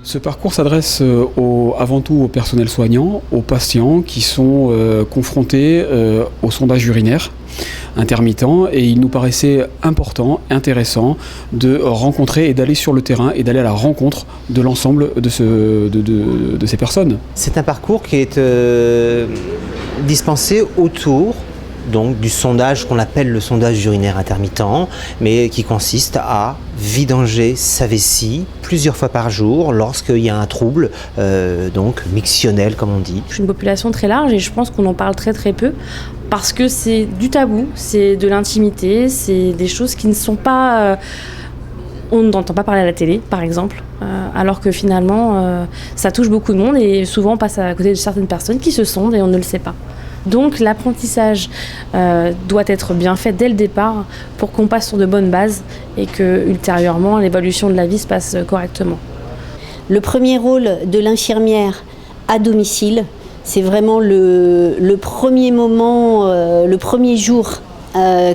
Ce parcours s'adresse avant tout au personnel soignant, aux patients qui sont confrontés au sondage urinaire intermittent, et il nous paraissait important, intéressant de rencontrer et d'aller sur le terrain et d'aller à la rencontre de l'ensemble de ces personnes. C'est un parcours qui est dispensé autour donc du sondage qu'on appelle le sondage urinaire intermittent, mais qui consiste à vidanger sa vessie plusieurs fois par jour lorsqu'il y a un trouble, donc mictionnel comme on dit. C'est une population très large et je pense qu'on en parle très très peu parce que c'est du tabou, c'est de l'intimité, c'est des choses qui ne sont pas... on n'entend pas parler à la télé, par exemple, alors que finalement, ça touche beaucoup de monde et souvent on passe à côté de certaines personnes qui se sondent et on ne le sait pas. Donc l'apprentissage doit être bien fait dès le départ pour qu'on passe sur de bonnes bases et que ultérieurement l'évolution de la vie se passe correctement. Le premier rôle de l'infirmière à domicile, c'est vraiment le premier moment, le premier jour.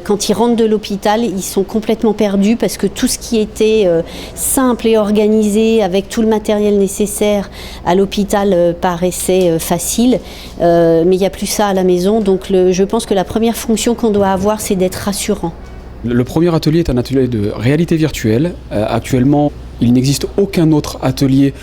Quand ils rentrent de l'hôpital, ils sont complètement perdus parce que tout ce qui était simple et organisé avec tout le matériel nécessaire à l'hôpital paraissait facile, mais il n'y a plus ça à la maison. Donc je pense que la première fonction qu'on doit avoir, c'est d'être rassurant. Le premier atelier est un atelier de réalité virtuelle. Actuellement, il n'existe aucun autre atelier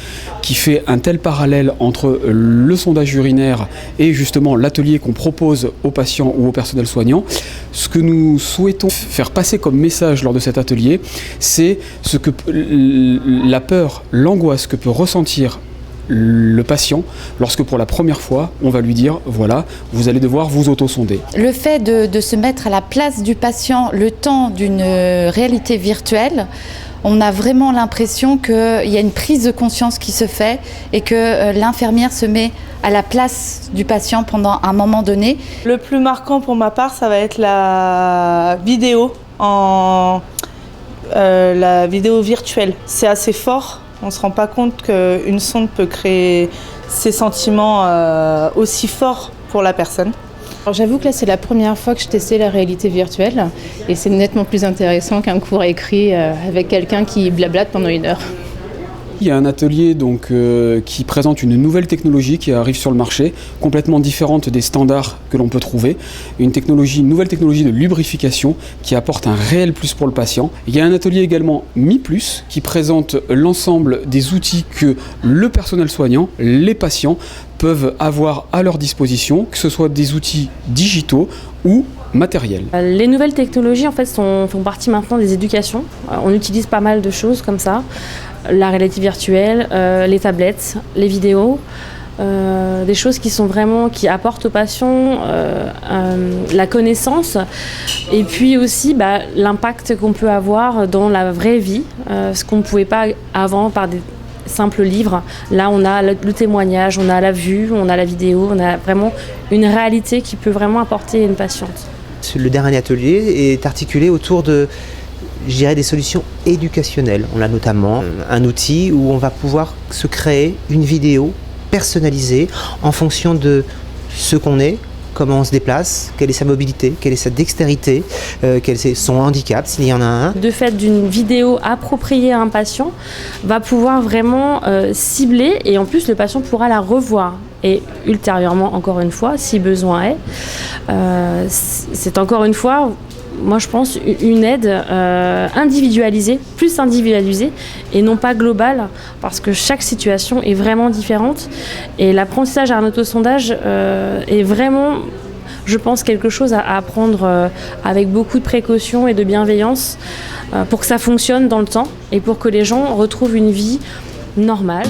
qui fait un tel parallèle entre le sondage urinaire et justement l'atelier qu'on propose aux patients ou au personnel soignant. Ce que nous souhaitons faire passer comme message lors de cet atelier, c'est ce que la peur, l'angoisse que peut ressentir le patient lorsque pour la première fois on va lui dire voilà, vous allez devoir vous auto-sonder. Le fait de se mettre à la place du patient le temps d'une réalité virtuelle, on a vraiment l'impression qu'il y a une prise de conscience qui se fait et que l'infirmière se met à la place du patient pendant un moment donné. Le plus marquant pour ma part, ça va être la vidéo, la vidéo virtuelle. C'est assez fort. On ne se rend pas compte qu'une sonde peut créer ces sentiments aussi forts pour la personne. Alors j'avoue que là c'est la première fois que je testais la réalité virtuelle et c'est nettement plus intéressant qu'un cours écrit avec quelqu'un qui blablate pendant 1 heure. Il y a un atelier donc, qui présente une nouvelle technologie qui arrive sur le marché, complètement différente des standards que l'on peut trouver. Une nouvelle technologie de lubrification qui apporte un réel plus pour le patient. Il y a un atelier également Mi Plus qui présente l'ensemble des outils que le personnel soignant, les patients, peuvent avoir à leur disposition, que ce soit des outils digitaux ou matériels. Les nouvelles technologies en fait font partie maintenant des éducations. On utilise pas mal de choses comme ça. La réalité virtuelle, les tablettes, les vidéos, des choses qui apportent aux patients la connaissance et puis aussi l'impact qu'on peut avoir dans la vraie vie, ce qu'on ne pouvait pas avant par des simples livres. Là, on a le témoignage, on a la vue, on a la vidéo, on a vraiment une réalité qui peut vraiment apporter à une patiente. Le dernier atelier est articulé autour de, je dirais, des solutions éducationnelles. On a notamment un outil où on va pouvoir se créer une vidéo personnalisée en fonction de ce qu'on est, comment on se déplace, quelle est sa mobilité, quelle est sa dextérité, quel est son handicap, s'il y en a un. De fait d'une vidéo appropriée à un patient, va pouvoir vraiment cibler et en plus le patient pourra la revoir. Et ultérieurement, encore une fois, si besoin est, c'est encore une fois, moi je pense, une aide individualisée, plus individualisée et non pas globale, parce que chaque situation est vraiment différente. Et l'apprentissage à un autosondage est vraiment, je pense, quelque chose à apprendre avec beaucoup de précaution et de bienveillance pour que ça fonctionne dans le temps et pour que les gens retrouvent une vie normale.